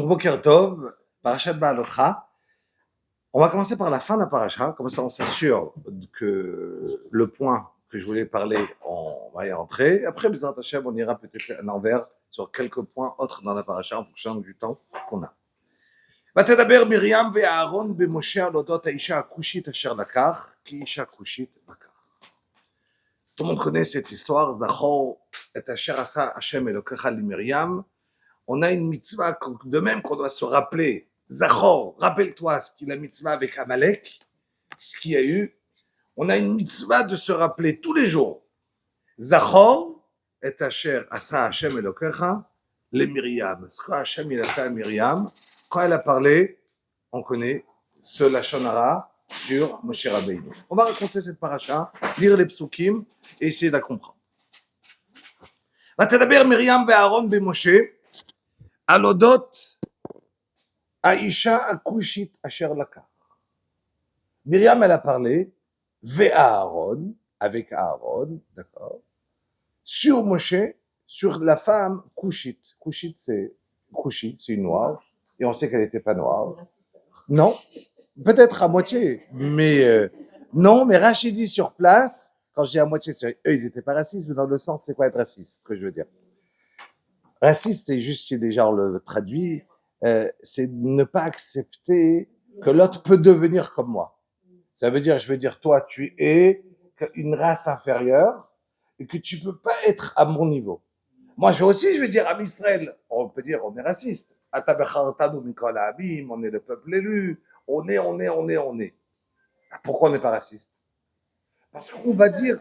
Donc, Boker Tov, Parashat Ba'alotcha. On va commencer par la fin de la paracha, comme ça on s'assure que le point que je voulais parler, on va y rentrer. Après, Bezrat Hashem, on ira peut-être à l'envers sur quelques points autres dans la paracha en fonction du temps qu'on a. ותדבר מרים ואהרון במשה על אודות האישה הכושית אשר לקח, כי אישה כושית לקח. Tout le monde connaît cette histoire, Zachor et Asher Asa Hashem Elokecha Miriam. On a une mitzvah, de même qu'on doit se rappeler, Zachor, rappelle-toi ce qu'il a mitzvah avec Amalek, ce qu'il y a eu. On a une mitzvah de se rappeler tous les jours. Zachor et Asher Asa Hashem Elokecha le Miriam. Ce que Hashem il a fait à Miriam, quand elle a parlé, on connaît ce Lashon Hara sur Moshe Rabbeinu. On va raconter cette paracha, lire les psukim et essayer de la comprendre. ותדבר מרים ואהרון במשה על אודות האישה הכושית אשר לקח. Myriam, elle a parlé, Aaron, avec Aaron, d'accord, sur Moshe, sur la femme couchite. Couchite, c'est une noire, et on sait qu'elle n'était pas noire. Non, peut-être à moitié, mais non, mais Rachid dit sur place, quand je dis à moitié, eux, ils n'étaient pas racistes, mais dans le sens, c'est quoi être raciste, ce que je veux dire. Raciste, c'est juste, si déjà on le traduit, c'est ne pas accepter que l'autre peut devenir comme moi. Ça veut dire, je veux dire, toi, tu es une race inférieure et que tu peux pas être à mon niveau. Moi, je veux dire, à Israël, on peut dire, on est raciste. On est le peuple élu. On est. Pourquoi on n'est pas raciste? Parce qu'on va dire...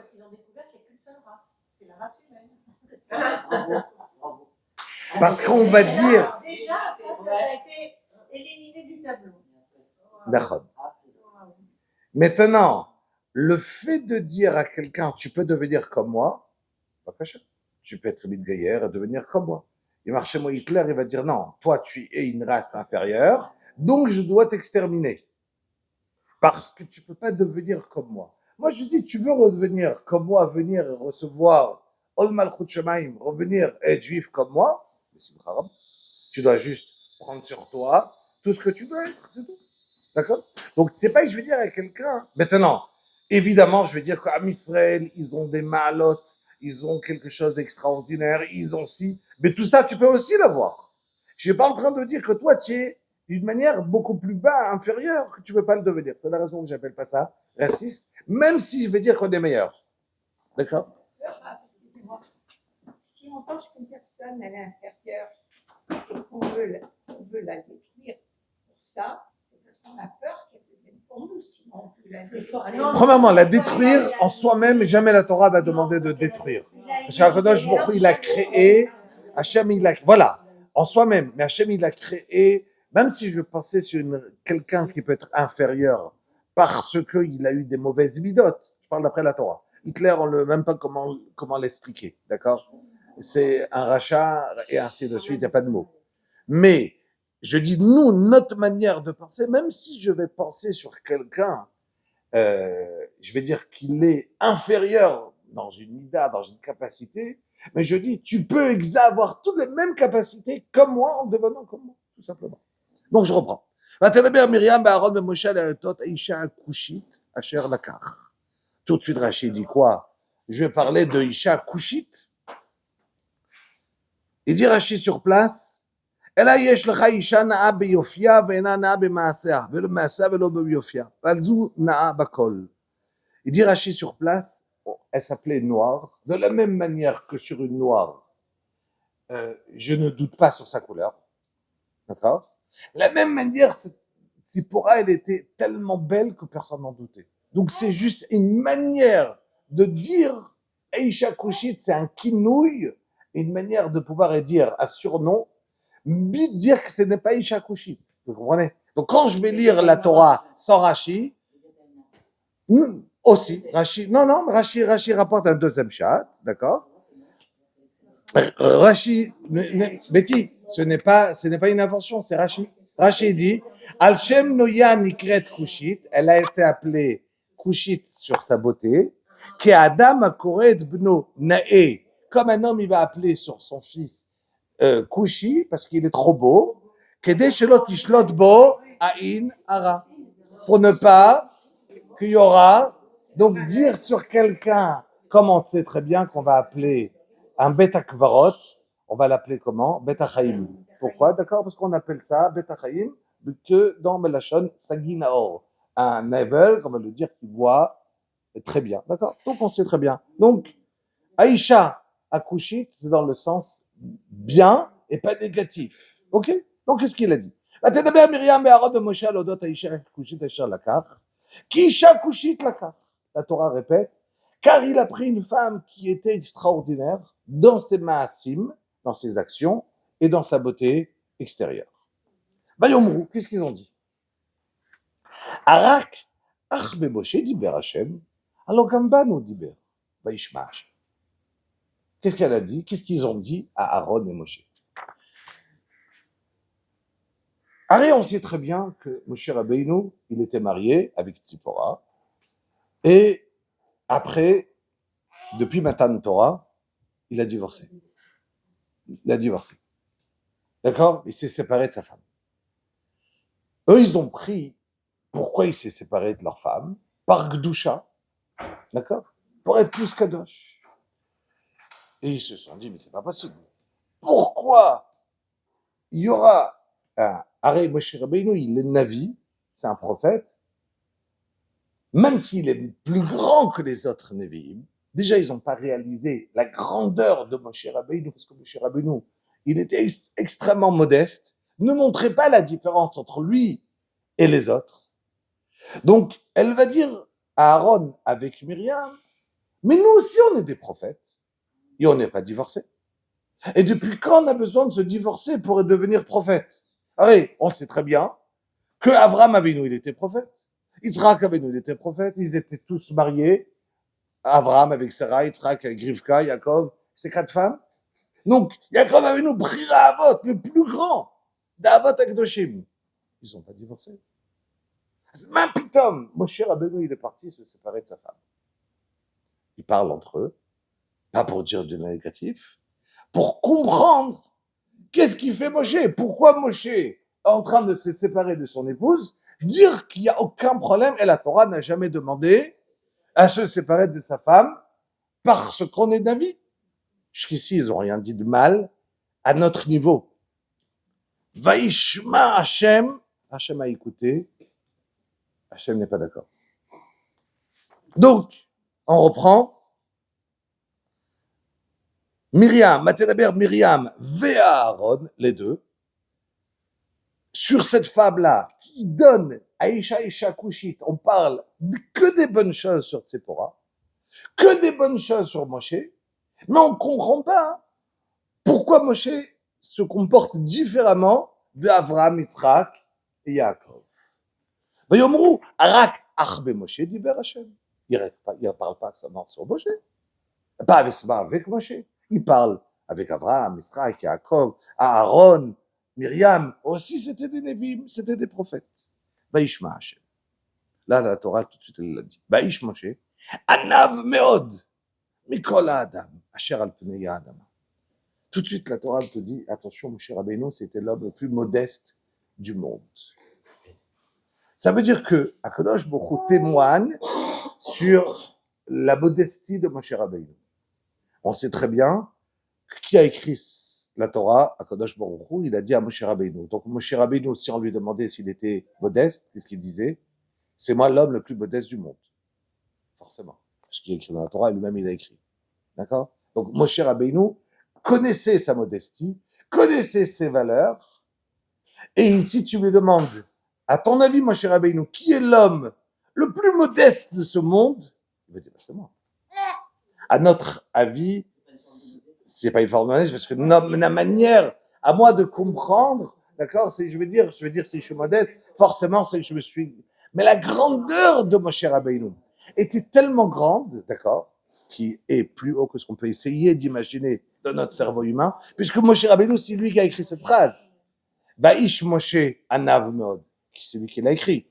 Parce qu'on va dire... Déjà, ça a été éliminé du tableau. D'accord. Maintenant, le fait de dire à quelqu'un, tu peux devenir comme moi, tu peux être mitgayer et devenir comme moi. Et Marchémo Hitler, il va dire non, toi tu es une race inférieure, donc je dois t'exterminer. Parce que tu peux pas devenir comme moi. Moi je dis, tu veux redevenir comme moi, venir recevoir Ol Malchut Shemaim, revenir être juif comme moi, tu dois juste prendre sur toi tout ce que tu dois être, c'est tout. D'accord? Donc, c'est pas que je vais dire à quelqu'un, maintenant, évidemment, je vais dire qu'à Israël, ils ont des malotes, ils ont quelque chose d'extraordinaire, ils ont si, mais tout ça, tu peux aussi l'avoir. Je suis pas en train de dire que toi, tu es d'une manière beaucoup plus bas, inférieure, que tu peux pas le devenir. C'est la raison que j'appelle pas ça raciste, même si je vais dire qu'on est meilleur. D'accord? Si on pense qu'une personne, elle est inférieure et qu'on veut la détruire pour ça, on a peur qu'elle devienne pour nous, sinon on peut la détruire. Premièrement, la détruire en soi-même, jamais la Torah va demander de détruire. Parce qu'Akadosh Baruch Hu, il a créé, Hachem, voilà, en soi-même, mais Hachem, il a créé, même si je pensais sur quelqu'un qui peut être inférieur parce qu'il a eu des mauvaises midotes, je parle d'après la Torah. Hitler, on ne sait même pas comment l'expliquer, d'accord? C'est un rachat et ainsi de suite, il n'y a pas de mots. Mais, je dis, nous, notre manière de penser, même si je vais penser sur quelqu'un, je vais dire qu'il est inférieur dans une mida, dans une capacité, mais je dis, tu peux avoir toutes les mêmes capacités comme moi en devenant comme moi, tout simplement. Donc, je reprends. ותדבר מרים ואהרון ומשה לעדות האישה הכושית אשר לקח. Tout de suite, Rachid dit quoi? Je vais parler de Isha Kushit. Il dit Rachid sur place, אלא יש לך אישה נאה ביופייה ואינה נאה במעשיה, ולא במעשיה ולא ביופייה, ועל זו נאה בכל. Il dit Rachid sur place, elle s'appelait Noire, de la même manière que sur une Noire, je ne doute pas sur sa couleur, d'accord? La même manière, Tzipora, elle était tellement belle que personne n'en doutait. Donc c'est juste une manière de dire, Isha Kushit, c'est un kinouille, une manière de pouvoir dire un surnom, mais dire que ce n'est pas Isha Kushit. Vous comprenez? Donc quand je vais lire la Torah sans Rashi, aussi, Rashi rapporte un deuxième chat, d'accord? Rashi, Betty, ce n'est pas une invention, c'est Rashi. Rashi dit, Al Shem Noya Nikret Kushit, elle a été appelée Kushit sur sa beauté, que Adam Akoret Bno Nae, comme un homme il va appeler sur son fils Kushi, parce qu'il est trop beau, Kede shelot tishlot bo ain ara. Pour ne pas qu'il y aura, donc dire sur quelqu'un, comme on sait très bien qu'on va appeler un beta kvarot, on va l'appeler comment? Beta chaim. Pourquoi? D'accord? Parce qu'on appelle ça beta chaim que dans Melachon saginaor. Un aveugle, on va le dire, qui voit très bien. D'accord? Donc on sait très bien. Donc, Aïcha Akushit, c'est dans le sens bien et pas négatif. Ok? Donc qu'est-ce qu'il a dit? ותדבר מרים ואהרון ומשה על אודות האישה הכושית אשר לקח, כי אישה כושית לקח. La Torah répète, car il a pris une femme qui était extraordinaire dans ses maasim, dans ses actions et dans sa beauté extérieure. Vayomru, qu'est-ce qu'ils ont dit? Arak, ach bemoshe diber Hashem, alors gambanu diber, vaishma Hashem. Qu'est-ce qu'elle a dit? Qu'est-ce qu'ils ont dit à Aaron et Moshe? Arrête, on sait très bien que Moshe Rabbeinu, il était marié avec Tzipora, et après, depuis Matan Torah, il a divorcé. Il a divorcé. D'accord? Il s'est séparé de sa femme. Eux, ils ont pris, pourquoi il s'est séparé de leur femme? Par Gdusha. D'accord? Pour être plus kadosh. Et ils se sont dit, mais c'est pas possible. Pourquoi il y aura un Arrêt Moshe Rabbeinu, il est Navi, c'est un prophète, même s'il est plus grand que les autres Nevi'im, déjà ils n'ont pas réalisé la grandeur de Moshe Rabbeinu, parce que Moshe Rabbeinu, il était extrêmement modeste, ne montrait pas la différence entre lui et les autres. Donc, elle va dire à Aaron avec Myriam, mais nous aussi on est des prophètes, et on n'est pas divorcés. Et depuis quand on a besoin de se divorcer pour devenir prophète? Allez, on sait très bien que Avram Avinu, il était prophète. Yitzhak Avinu, il était prophète. Ils étaient tous mariés. Avram avec Sarah, Yitzhak avec Rivka, Yaakov, ces 4 femmes. Donc, Yaakov Avinu, Brira Avot, le plus grand d'Avot Akdoshim. Ils ne sont pas divorcés. Même Pitom, Moshe Rabbeinu, il est parti se séparer de sa femme. Ils parlent entre eux, pas pour dire du négatif, pour comprendre qu'est-ce qu'il fait Moshe. Pourquoi Moshe est en train de se séparer de son épouse, dire qu'il n'y a aucun problème, et la Torah n'a jamais demandé à se séparer de sa femme parce qu'on est d'avis. Jusqu'ici, ils n'ont rien dit de mal à notre niveau. Vaishma Hashem, Hashem a écouté, Hashem n'est pas d'accord. Donc, on reprend. Myriam, Matedaber, Myriam, Véa Aaron, les deux, sur cette femme-là, qui donne à Isha Kushit, on parle que des bonnes choses sur Tzipora, que des bonnes choses sur Moshe, mais on ne comprend pas pourquoi Moshe se comporte différemment d'Avram, Yitzhak et Yaakov. Vayomru, Arak, Ach be Moshe, diber Hashem. Il ne parle pas seulement sur Moshe, pas avec Moshe. Il parle avec Abraham, Yitzhak, Yaakov, Aaron, Myriam. Aussi, c'était des Nevi'im, c'était des prophètes. Vaishma Hashem. Là, la Torah, tout de suite, elle l'a dit. Vaish Moshe. Anav meod. Mikol Adam. Asher al pnei Adam. Tout de suite, la Torah te dit, attention, Moshe Rabbeinu, c'était l'homme le plus modeste du monde. Ça veut dire que Akadosh Baruch Hu témoigne sur la modestie de Moshe Rabbeinu. On sait très bien qui a écrit la Torah, Akadosh Baruch Hu, il a dit à Moshe Rabbeinu. Donc Moshe Rabbeinu, si on lui demandait s'il était modeste, qu'est-ce qu'il disait? C'est moi l'homme le plus modeste du monde. Forcément. Parce qu'il a écrit dans la Torah, lui-même il a écrit. D'accord? Donc Moshe Rabbeinu connaissait sa modestie, connaissait ses valeurs, et si tu lui demandes, à ton avis, Moshe Rabbeinu, qui est l'homme le plus modeste de ce monde? Il va dire, c'est moi. À notre avis, c'est pas une forme de modeste, parce que la manière, à moi de comprendre, d'accord, je veux dire, si je suis modeste, forcément, c'est que je me suis... Mais la grandeur de Moshe Rabbeinu était tellement grande, d'accord, qui est plus haut que ce qu'on peut essayer d'imaginer dans notre cerveau humain, puisque Moshe Rabbeinu, c'est lui qui a écrit cette phrase. Va'ish Moshe anav meod, c'est lui qui l'a écrit.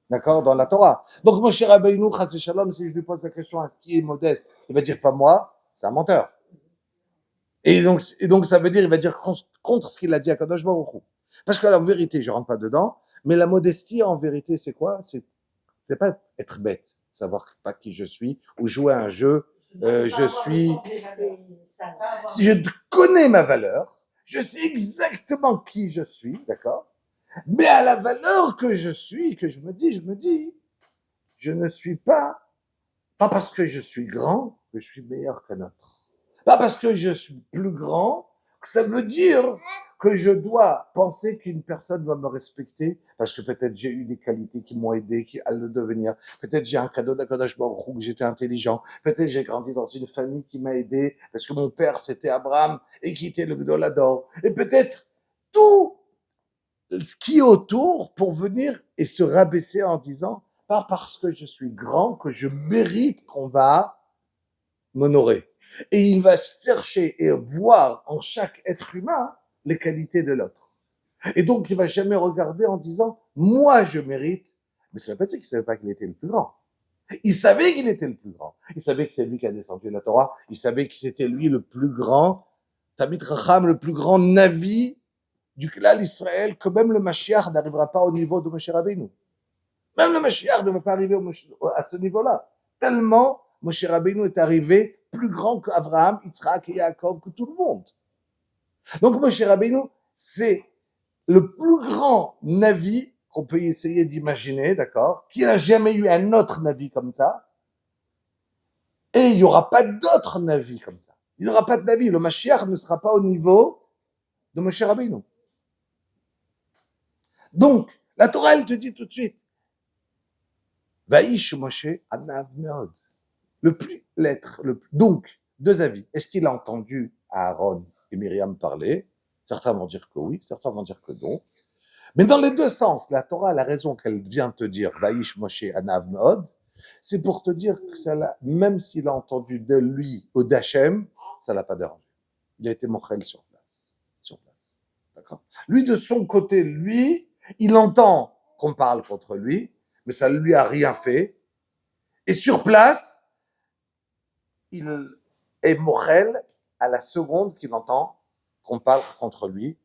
D'accord, dans la Torah. Donc, Moshe Rabbeinu, chas v'shalom, si je lui pose la question à qui est modeste, il va dire pas moi, c'est un menteur. Et donc, ça veut dire, il va dire contre ce qu'il a dit à Kadosh Baruch Hu. Parce que la vérité, je rentre pas dedans, mais la modestie, en vérité, c'est quoi? C'est pas être bête, savoir pas qui je suis, ou jouer à un jeu, je suis... Si je connais ma valeur, je sais exactement qui je suis, d'accord? Mais à la valeur que je suis, que je me dis, je ne suis pas parce que je suis grand que je suis meilleur qu'un autre. Pas parce que je suis plus grand, que ça veut dire que je dois penser qu'une personne doit me respecter parce que peut-être j'ai eu des qualités qui m'ont aidé à le devenir. Peut-être j'ai un cadeau d'Akadosh Baruch Hu, que j'étais intelligent. Peut-être j'ai grandi dans une famille qui m'a aidé parce que mon père c'était Abraham et qui était le Gdolador. Et peut-être tout ce qui est autour pour venir et se rabaisser en disant pas parce que je suis grand que je mérite qu'on va m'honorer. Et il va chercher et voir en chaque être humain les qualités de l'autre. Et donc il va jamais regarder en disant moi je mérite, mais ça veut pas dire qu'il savait pas qu'il était le plus grand. Il savait qu'il était le plus grand. Il savait que c'est lui qui a descendu la Torah. Il savait que c'était lui le plus grand Tamid Racham, le plus grand Navi du Klal Israël, que même le Mashiach n'arrivera pas au niveau de Moshe Rabbeinu. Même le Mashiach ne va pas arriver à ce niveau-là. Tellement Moshe Rabbeinu est arrivé plus grand qu'Abraham, Yitzhak et Yaakov, que tout le monde. Donc Moshe Rabbeinu, c'est le plus grand Navi qu'on peut essayer d'imaginer, d'accord, qu'il n'a jamais eu un autre Navi comme ça. Et il n'y aura pas d'autres Navi comme ça. Il n'y aura pas de Navi. Le Mashiach ne sera pas au niveau de Moshe Rabbeinu. Donc, la Torah, elle te dit tout de suite, Vaïsh Moshe Anav Meod. Donc, deux avis. Est-ce qu'il a entendu Aaron et Myriam parler? Certains vont dire que oui, certains vont dire que non. Mais dans les deux sens, la Torah, la raison qu'elle vient te dire, Vaïsh Moshe Anav Meod, c'est pour te dire que même s'il a entendu de lui ou d'Hachem, ça l'a pas dérangé. Il a été mochel sur place. D'accord? Lui, de son côté, il entend qu'on parle contre lui, mais ça ne lui a rien fait. Et sur place, il est mochel à la seconde qu'il entend qu'on parle contre lui,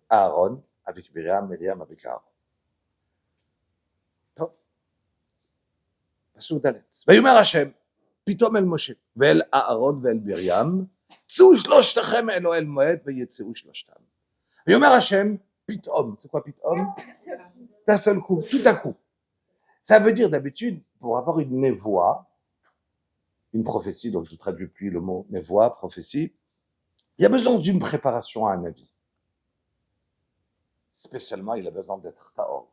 Aaron, avec Myriam avec Aaron. טוב. פסוק ד' ויאמר השם פתאום אל משה ואל אהרון ואל מרים צאו שלושתכם אל אוהל מועד ויצאו שלושתם. ויאמר השם פתאום, c'est quoi פתאום? D'un seul coup, tout à coup. Ça veut dire d'habitude, pour avoir une névoie, une prophétie, donc je traduis plus le mot névoie, prophétie, il y a besoin d'une préparation à un avis. Spécialement, il a besoin d'être taor.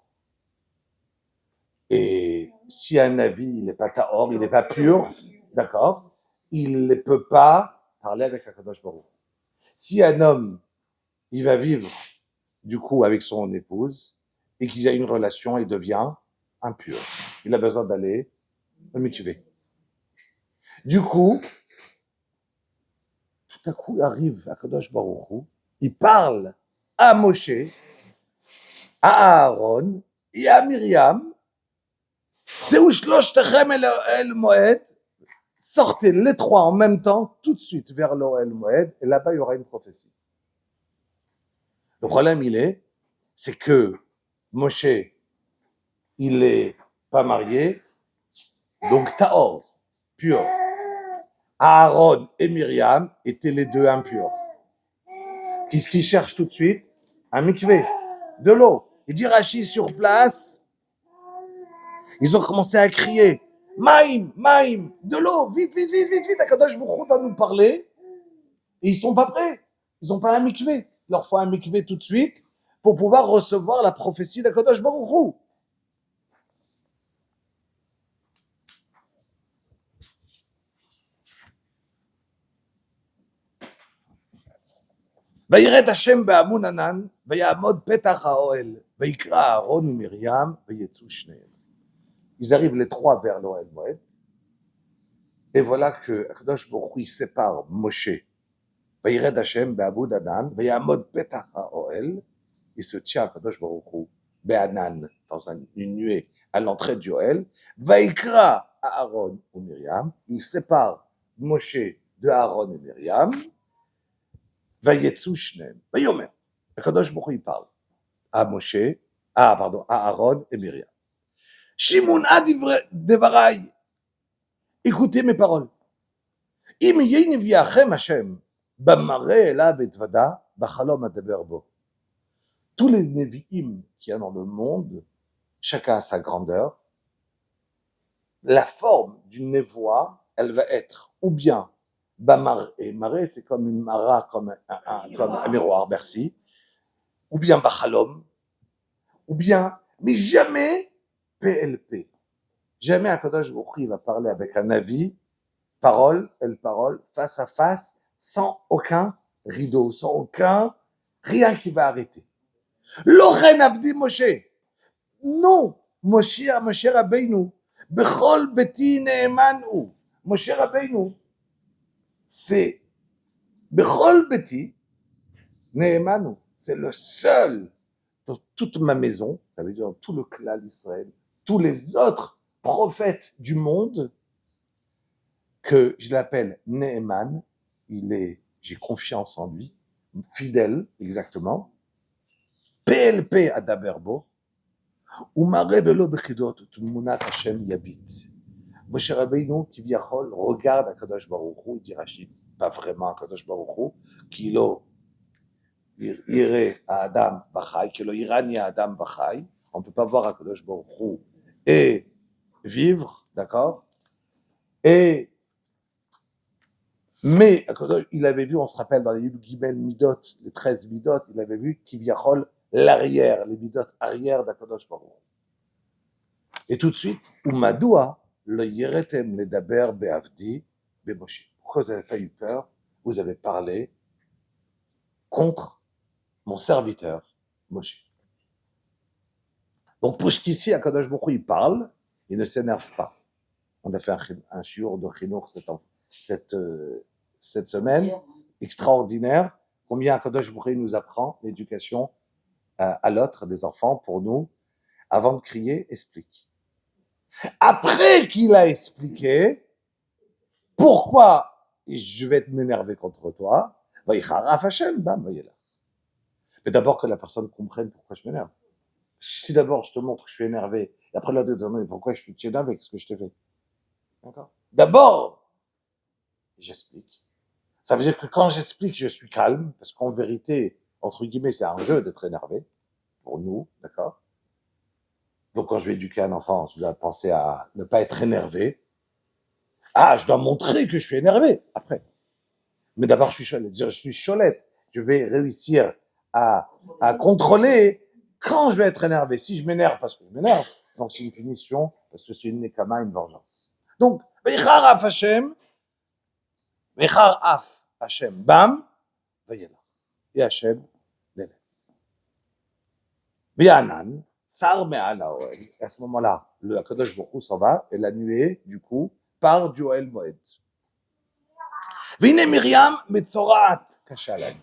Et si un avis, il n'est pas taor, il n'est pas pur, d'accord, il ne peut pas parler avec Akadosh Baruch. Si un homme, il va vivre du coup avec son épouse et qu'il a une relation, il devient impur. Il a besoin d'aller au mikvé. Du coup, tout à coup arrive Akadosh Baruch Hu, il parle à Moshe, à Aaron et à Myriam. Tseu shlochtechem el moed, sortez les trois en même temps, tout de suite vers l'Ohel Moed, et là-bas il y aura une prophétie. Le problème c'est que Moshe, il n'est pas marié, donc Taor, pur. Aaron et Myriam étaient les deux impurs. Qu'est-ce qu'ils cherchent tout de suite? Un mikvé, de l'eau. Il dit Rashi sur place, ils ont commencé à crier Maïm, Maïm, de l'eau, vite, Akadosh Baruch Hu va nous parler. Et ils sont pas prêts. Ils n'ont pas un mikvé. Il leur faut un mikvé tout de suite pour pouvoir recevoir la prophétie d'Akadosh Baruch Hu. וירד השם בעמון ענן, ויעמוד פתח האוהל, ויקרא אהרון ומרים, ויצאו שניהם. Ils arrivent les trois vers l'Ohel Moed, et voilà que Akadosh Baruch Hu sépare Moshe. וירד השם בעמון ענן, ויעמוד פתח האוהל, il se tient Akadosh Baruch Hu, בענן, dans une nuée, à l'entrée du Ohel, ויקרא Aaron ou Myriam, il sépare Moshe de Aaron et Myriam, ויצאו שניהם, ויאמר, הקדוש ברוך הוא parle. à Moshe, à Aaron et Myriam. Shimon a devarai, écoutez mes paroles. Im yei neviachem Hashem, b'mareh ela betvada, b'chalom adaber bo. Tous les Nevi'im qu'il y a dans le monde, chacun a sa grandeur. La forme d'une névoie, elle va être ou bien Bamaré, maré c'est comme une mara, comme un miroir, merci, ou bien Bachalom, ou bien, mais jamais PLP. Jamais un Kadosh Baruch Hu va parler avec un avis, parole, face à face, sans aucun rideau, sans aucun, rien qui va arrêter. Lochen Avdi Moshe. Non, Moshe Rabbeinu, Bechol Beti Neeman hu. Moshe Rabbeinu, c'est Bechol Beti Neeman hu. C'est le seul dans toute ma maison, ça veut dire dans tout le clan d'Israël, tous les autres prophètes du monde, que je l'appelle Neeman, j'ai confiance en lui, fidèle, exactement. PLP à Daberbo, Umare velo bechidot, utmunat Hashem yabit. Moshe Rabbeinu, qui viachol, regarde à Kadosh Baruch Hu, il dit Rachid, pas vraiment à Kadosh Baruch Hu, qui lo iré à Adam Bachai, qui lo irani à Adam Bachai. On ne peut pas voir à Kadosh Baruch Hu et vivre, d'accord? Mais il avait vu, on se rappelle dans les Gimel Midot, les 13 Midot, il avait vu qui viachol l'arrière, les Midot arrière d'Akadosh Baruch Hu. Et tout de suite, Umadoua, le Yeretem le Daber Beavdi Bemoshe. Pourquoi vous n'avez pas eu peur? Vous avez parlé contre mon serviteur, Moshe. Donc, pour qu'ici, Akadosh Baruch Hu, il parle, il ne s'énerve pas. On a fait un shiur de Chinour cette semaine, extraordinaire. Combien Akadosh Baruch Hu nous apprend l'éducation à l'autre, des enfants, pour nous, avant de crier, explique. Après qu'il a expliqué pourquoi je vais m'énerver contre toi, mais d'abord que la personne comprenne pourquoi je m'énerve. Si d'abord je te montre que je suis énervé, et après là, pourquoi je suis énervé avec ce que je t'ai fait. D'accord? D'abord, j'explique. Ça veut dire que quand j'explique, je suis calme, parce qu'en vérité, entre guillemets, c'est un jeu d'être énervé, pour nous, d'accord? Donc quand je vais éduquer un enfant, je dois penser à ne pas être énervé. Ah, je dois montrer que je suis énervé, après. Mais d'abord, je suis cholette. Je vais réussir à contrôler quand je vais être énervé. Si je m'énerve parce que je m'énerve, donc c'est une punition, parce que c'est une nekama, une vengeance. Donc, Veichar af Hashem, bam, vayela. Et Hashem les laisse. Vianan, sar me'al haoel. Et à ce moment-là, le Akadosh Baruch Hu s'en va, et la nuée, du coup, part du Ohel Moed. Vine Myriam metzorat kashalan.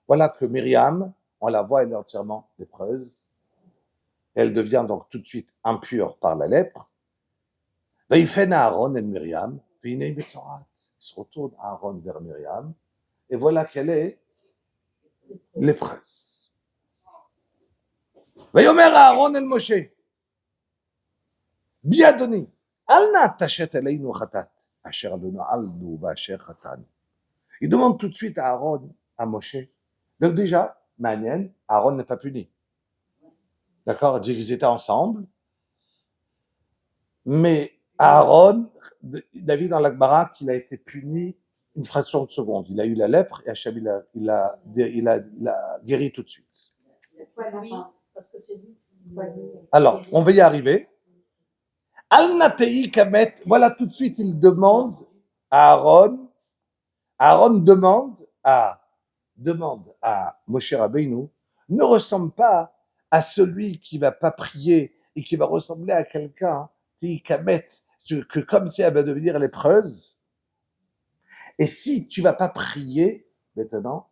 Voilà que Myriam, on la voit, elle est entièrement lépreuse. Elle devient donc tout de suite impure par la lèpre. Veifen Aaron et Myriam, vine metzorat. Il se retourne Aaron vers Myriam, et voilà qu'elle est lépreuse. Vayomer Aaron el Moshe, biadoni, al na tachet aleinu chatat, asher alonu alnu v'asher chatan. Il demande tout de suite à Aaron, à Moshe. Donc déjà, Manienne, Aaron n'est pas puni. D'accord? Il dit qu'ils étaient ensemble. Mais Aaron, David dans l'Akbara, qu'il a été puni une fraction de seconde. Il a eu la lèpre et Hachem, il a guéri tout de suite. Oui, parce que c'est lui. Alors, on va y arriver. Al-Natei Kamet, voilà tout de suite, il demande à Aaron demande à Moshe Rabbeinu, ne ressemble pas à celui qui va pas prier et qui va ressembler à quelqu'un qui que comme si elle va devenir lépreuse. Et si tu vas pas prier maintenant,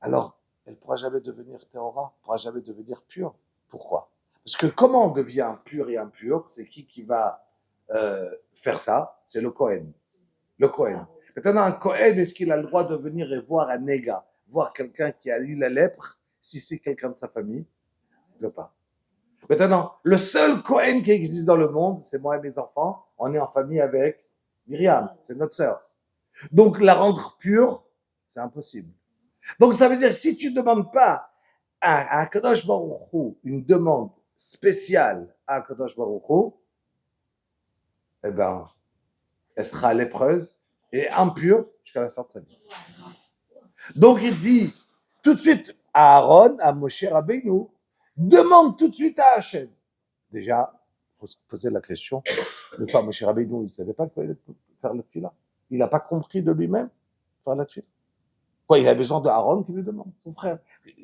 alors elle ne pourra jamais devenir Théora, elle ne pourra jamais devenir pure. Pourquoi? Parce que comment on devient pur et impur? C'est qui va faire ça? C'est le Kohen. Le Kohen. Maintenant, un Kohen, est-ce qu'il a le droit de venir et voir un néga, voir quelqu'un qui a eu la lèpre, si c'est quelqu'un de sa famille? Il ne veut pas. Maintenant, le seul Cohen qui existe dans le monde, c'est moi et mes enfants. On est en famille avec Myriam, c'est notre sœur. Donc, la rendre pure, c'est impossible. Donc, ça veut dire, si tu ne demandes pas à Kadosh Baruch Hu une demande spéciale à Kadosh Baruch Hu, eh ben, elle sera lépreuse et impure jusqu'à la fin de sa vie. Donc, il dit tout de suite à Aaron, à Moshe Rabbeinu, demande tout de suite à Hachem. Déjà, il faut se poser la question, le pas Moshe Rabbeinu, il ne savait pas qu'il fallait faire la tefila. Il n'a pas compris de lui-même faire la tefila. Quoi, il a besoin de Aaron qui lui demande, son frère.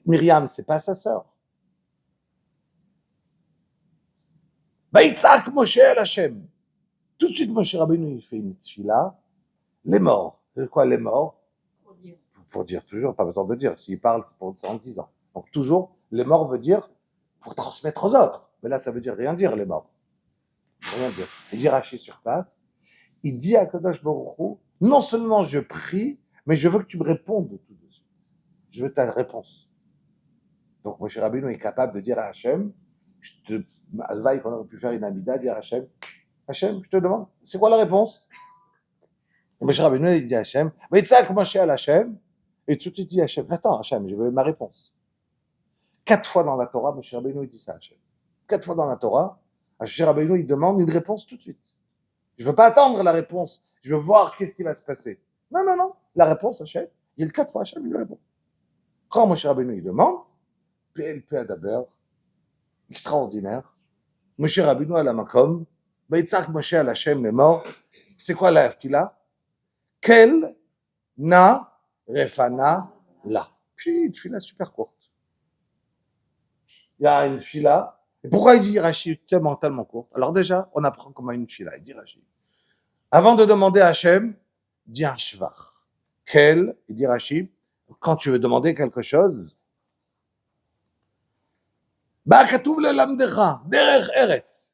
Myriam, c'est pas sa sœur. Vaïtzak Moshe el Hachem. Tout de suite, Moshe Rabbeinu, il fait une tefila. Les morts. C'est quoi les morts? Pour dire toujours, pas besoin de dire. S'il parle, c'est pour 110 ans. Donc toujours, les morts veut dire pour transmettre aux autres. Mais là, ça veut dire rien dire, les morts. Rien dire. Il dit Rachi sur place. Il dit à Kadosh Baruch Hu, non seulement je prie, mais je veux que tu me répondes tout de suite. Je veux ta réponse. Donc, Moshe Rabbeinu est capable de dire à Hachem, Alvaï, qu'on aurait pu faire une amida, dire à Hachem, Hachem, je te demande, c'est quoi la réponse? Et Moshe Rabbeinu, il dit à Hachem, mais tu sais comment je suis à Hachem? Et tout de suite, il dit à Hachem, attends, Hachem, je veux ma réponse. 4 fois dans la Torah, Moshe Rabbeinu, il dit ça à Hachem. 4 fois dans la Torah, Moshe Rabbeinu, il demande une réponse tout de suite. Je ne veux pas attendre la réponse. Je veux voir qu'est-ce qui va se passer. Non, non, non. La réponse, Hachem, il y a 4 fois, Hachem, il lui répond. Quand Moshe Rabbeinu, il demande, PLP d'abord, extraordinaire. Moshe Rabbeinu à la makom, Vaïtzak Moshe à Hachem, les morts. C'est quoi la fila? Kel na refana la. Puis une fila super courte. Il y a une fila. Et pourquoi il dit Rashi tellement courte? Alors déjà, on apprend comment une fila. Il dit Rashi. Avant de demander à Hachem, dis un shvar. Quel, il dit Rashi, quand tu veux demander quelque chose,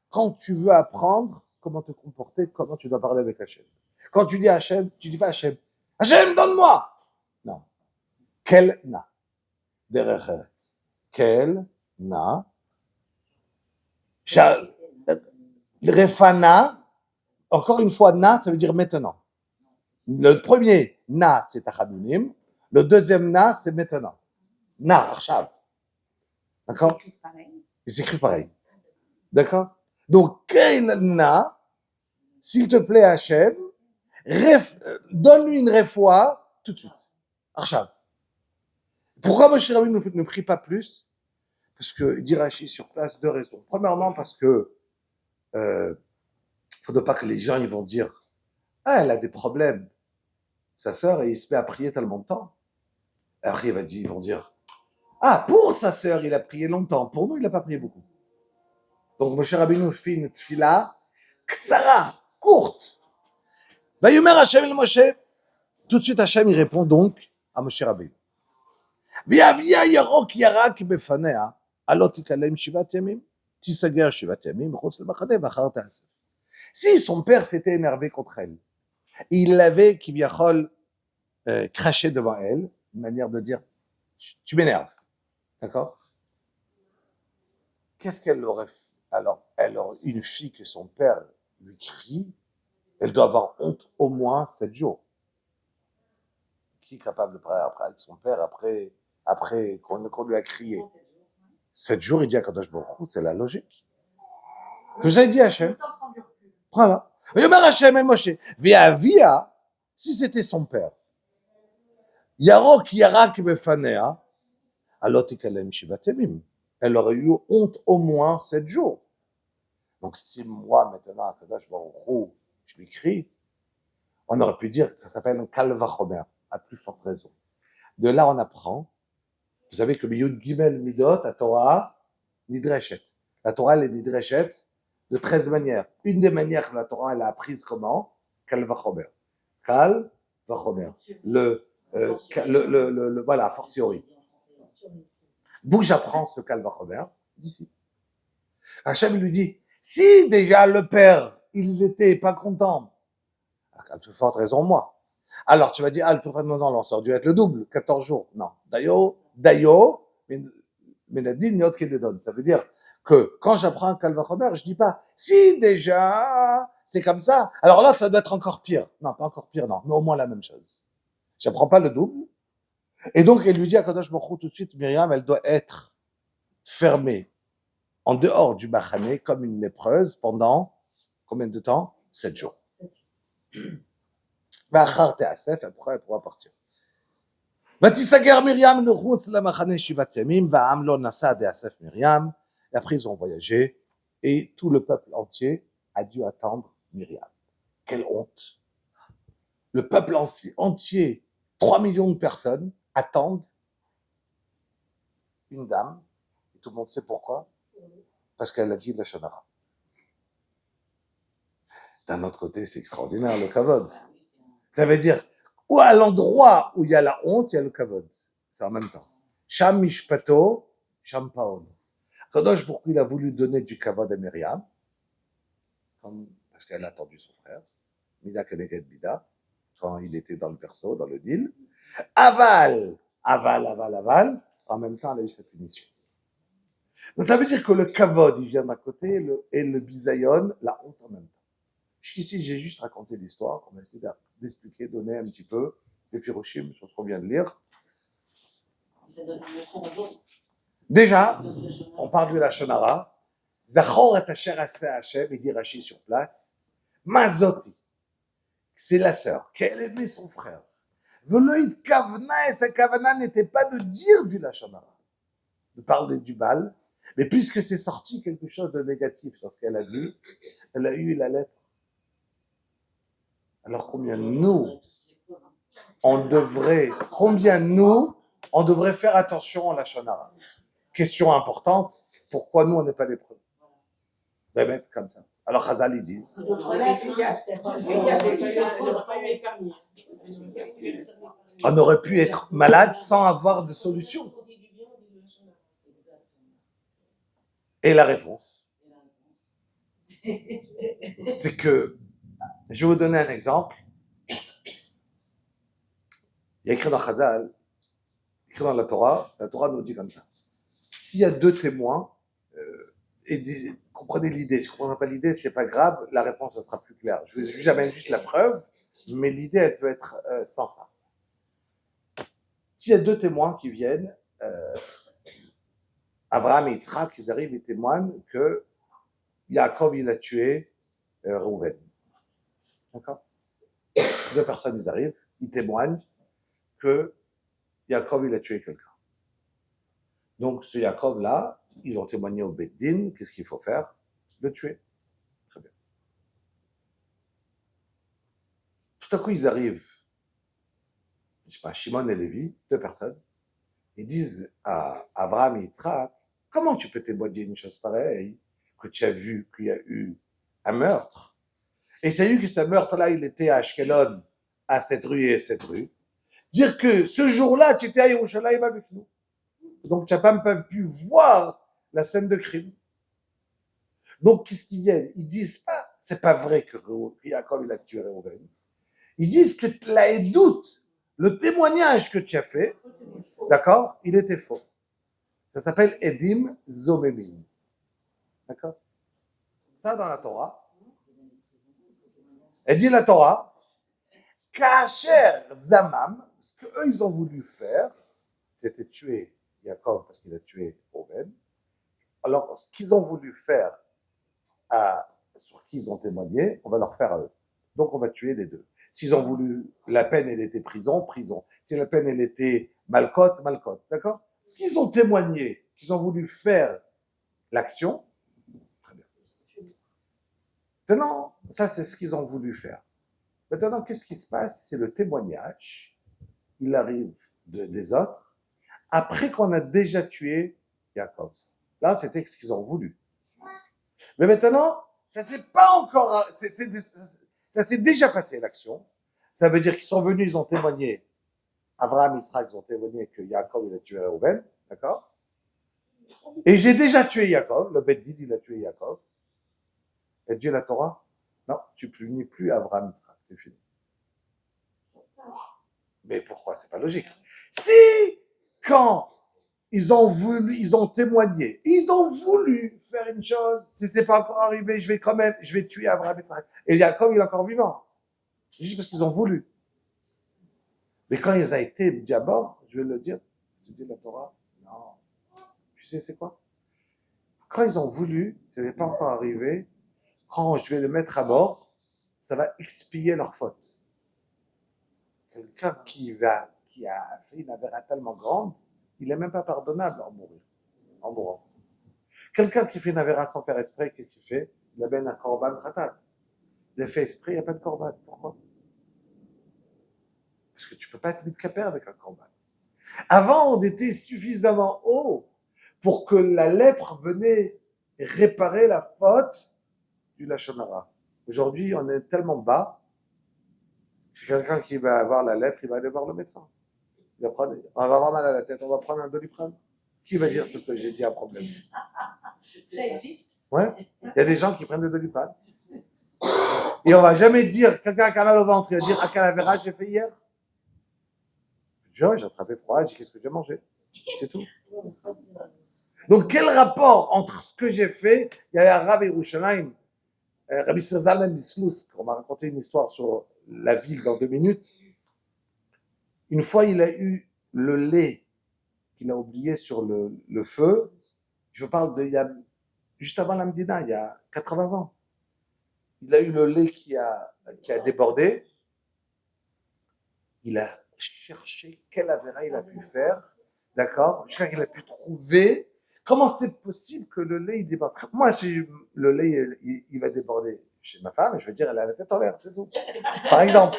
quand tu veux apprendre comment te comporter, comment tu dois parler avec Hachem. Quand tu dis Hachem, tu dis pas Hachem, Hachem, donne-moi. Non. Quel na. Derer eretz. Quel na. Refana. Encore une fois, na, ça veut dire maintenant. Le premier na, c'est tachadunim. Le deuxième na, c'est maintenant. Na, arshav. D'accord? Ils s'écrivent pareil. D'accord? Donc, quel na, s'il te plaît, Hachem, donne-lui une réfoua tout de suite. Arshav. Pourquoi Moshe Rabbeinu ne prie pas plus? Parce que, dit Rashi sur place, 2 raisons. Premièrement, parce que faudrait pas que les gens ils vont dire ah, elle a des problèmes, sa sœur, et il se met à prier tellement de temps. Après, ils vont dire ah, pour sa sœur, il a prié longtemps. Pour nous, il n'a pas prié beaucoup. Donc, Moshe Rabbeinu fait une tfila ktsara, courte. Vayomer Hashem el Moshe. Tout de suite, Hashem, il répond donc à Moshe Rabbeinu. V'yavia yarok yarak befanea, alot tikalem shivat yamim, tisager shivat yamim, chutz lemachane, v'achar ta'asef. Si son père s'était énervé contre elle, il l'avait, kivyachol, craché devant elle, une manière de dire, tu m'énerves. D'accord? Qu'est-ce qu'elle aurait fait? Alors, une fille que son père lui crie, elle doit avoir honte au moins 7 jours. Qui est capable de parler après avec son père après qu'on lui a crié? 7 jours, il dit à Kadosh Baruch Hu, c'est la logique. Que j'ai dit à Hachem. Voilà. Yomer Hachem el Moshe. Via, si c'était son père, Yarok Yarak befanea, alot tikalem shivat yamim. Elle aurait eu honte au moins 7 jours. Donc si moi, maintenant, à Kadosh Baruch Hu, je lui crie, on aurait pu dire que ça s'appelle un kal vachomer, à plus forte raison. De là, on apprend, vous savez que Yud Gimel Midot, la Torah, Nidreshet. La Torah, elle est Nidreshet de 13 manières. Une des manières que la Torah, elle a apprises comment? Kal vachomer. Kal vachomer. Voilà, a fortiori. D'où j'apprends ce kal vachomer? D'ici. Hachem lui dit, si déjà le père, il n'était pas content, à plus forte raison moi. Alors tu vas dire, le prophète Moïse, ça aurait dû être le double, 14 jours. Non, Dayo, mais Menadin Yod Kededon. Ça veut dire que quand j'apprends un Kalvachomer, je dis pas, si déjà, c'est comme ça, alors là, ça doit être encore pire. Non, pas encore pire, non, mais au moins la même chose. J'apprends pas le double. Et donc, elle lui dit à Kadosh Baruch Hu tout de suite, Myriam, elle doit être fermée en dehors du Bachané comme une lépreuse pendant combien de temps? 7 jours. Après, elle pourra partir. ותיסגר מרים מחוץ למחנה 7 ימים, והעם לא נסע d'assef Myriam. Et après, ils ont voyagé, et tout le peuple entier a dû attendre Myriam. Quelle honte! Le peuple entier, 3 millions de personnes, attendent une dame, et tout le monde sait pourquoi, parce qu'elle a dit de la shonara. D'un autre côté, c'est extraordinaire, le kavod. Ça veut dire, ou à l'endroit où il y a la honte, il y a le kavod. C'est en même temps. Sham mishpato, sham paon. Kadosh, pourquoi il a voulu donner du kavod à Myriam, parce qu'elle a attendu son frère, Mida Keneged Bida, quand il était dans le berceau, dans le Nil. Aval, en même temps, elle a eu sa punition. Donc ça veut dire que le kavod, il vient d'un côté, et le bisayon, la honte en même temps. Jusqu'ici, j'ai juste raconté l'histoire, on va essayer d'expliquer, donner un petit peu les pirochim sur ce qu'on vient de lire. Déjà, on parle de la shonara. Zachor et asher aseh Hashem, il dit Rashi sur place, Mazoti, c'est la sœur, qu'elle aimait son frère. Veloïd kavna, et sa kavana n'était pas de dire du lachonara, de parler du bal, mais puisque c'est sorti quelque chose de négatif dans ce qu'elle a dit, elle a eu la lettre. Alors combien nous, on devrait faire attention à la shonara. Question importante, pourquoi nous on n'est pas les premiers? Mettre comme ça. Alors Chazal ils disent. On aurait pu être malade sans avoir de solution. Et la réponse, c'est que, je vais vous donner un exemple. Il y a écrit dans Chazal, écrit dans la Torah nous dit comme ça. S'il y a 2 témoins, comprenez l'idée, si vous ne comprenez pas l'idée, c'est pas grave, la réponse ça sera plus claire. J'amène juste la preuve, mais l'idée elle peut être sans ça. S'il y a 2 témoins qui viennent, Abraham et Yitzhak, ils arrivent et témoignent que Yaakov il a tué Reuven. D'accord? 2 personnes ils arrivent, ils témoignent que Yaakov il a tué quelqu'un. Donc ce Yaakov là, ils ont témoigné au Beit Din, qu'est-ce qu'il faut faire? Le tuer. Très bien. Tout à coup ils arrivent, je sais pas, Shimon et Lévi, 2 personnes, ils disent à Abraham et Yitzhak, comment tu peux témoigner une chose pareille, que tu as vu qu'il y a eu un meurtre, et tu as vu que ce meurtre-là, il était à Ashkelon, à cette rue et cette rue, dire que ce jour-là, tu étais à Yerushalayim avec nous. Donc tu n'as même pas pu voir la scène de crime. Donc qu'est-ce qu'ils viennent? Ils disent pas, c'est pas vrai que Yaakov il a tué Reuven. Ils disent que la doute, le témoignage que tu as fait, d'accord, il était faux. Ça s'appelle Edim Zomemim. D'accord? Ça dans la Torah. Elle dit la Torah, Kacher Zamam, ce qu'eux ils ont voulu faire, c'était tuer Yaakov parce qu'il a tué Reuven. Alors ce qu'ils ont voulu faire sur qui ils ont témoigné, on va leur faire à eux. Donc on va tuer les 2. S'ils ont voulu, la peine elle était prison. Si la peine elle était malcote. D'accord? Ce qu'ils ont témoigné, qu'ils ont voulu faire l'action, très bien. Maintenant, ça c'est ce qu'ils ont voulu faire. Maintenant, qu'est-ce qui se passe? C'est le témoignage, il arrive des autres, après qu'on a déjà tué Yaakov. Là, c'était ce qu'ils ont voulu. Mais maintenant, ça s'est pas encore, ça s'est déjà passé l'action. Ça veut dire qu'ils sont venus, ils ont témoigné. Abraham, Yitzhak, ils ont témoigné que Yaakov, il a tué Reuven, d'accord? Et j'ai déjà tué Yaakov, le Beit Din, il a tué Yaakov. Et Dieu la Torah? Non, tu punis plus Abraham, Yitzhak, c'est fini. Mais pourquoi? C'est pas logique. Si, quand ils ont témoigné. Ils ont voulu faire une chose. Si c'était pas encore arrivé, je vais tuer Abraham et Yitzhak. Et Jacob, il est encore vivant. Juste parce qu'ils ont voulu. Mais quand ils ont été dit à bord, je vais le dire, je dis la Torah, non. Tu sais c'est quoi? Quand ils ont voulu, ce n'est pas encore arrivé, quand je vais le mettre à mort, ça va expier leur faute. Quelqu'un qui a fait une avéra tellement grande, il n'est même pas pardonnable en mourant. Quelqu'un qui fait une avéra sans faire esprit, qu'est-ce qu'il fait? Il amène un korban khatat. Il a fait esprit, il n'y a pas de korban. Pourquoi? Parce que tu ne peux pas être mitkaper avec un korban. Avant, on était suffisamment haut pour que la lèpre venait réparer la faute du lachon hara. Aujourd'hui, on est tellement bas que quelqu'un qui va avoir la lèpre, il va aller voir le médecin. On va avoir mal à la tête, on va prendre un Doliprane. Qui va dire parce que j'ai dit un problème? Ouais. Il y a des gens qui prennent des Doliprane. Et on va jamais dire, quelqu'un qui a mal au ventre, il va dire, à quel avéra j'ai fait hier? J'ai attrapé froid, j'ai dit, qu'est-ce que j'ai mangé? C'est tout. Donc, quel rapport entre ce que j'ai fait, il y avait un Rav Yerushalayim, Rabbi Zalman Bislousk, on m'a raconté une histoire sur la ville dans 2 minutes. Une fois, il a eu le lait qu'il a oublié sur le feu. Je parle juste avant l'Amdina, il y a 80 ans. Il a eu le lait qui a débordé. Il a cherché quelle avéra il a pu faire, d'accord, jusqu'à qu'il a pu trouver comment c'est possible que le lait il déborde. Moi, si le lait il va déborder chez ma femme, je vais dire elle a la tête en l'air, c'est tout. Par exemple,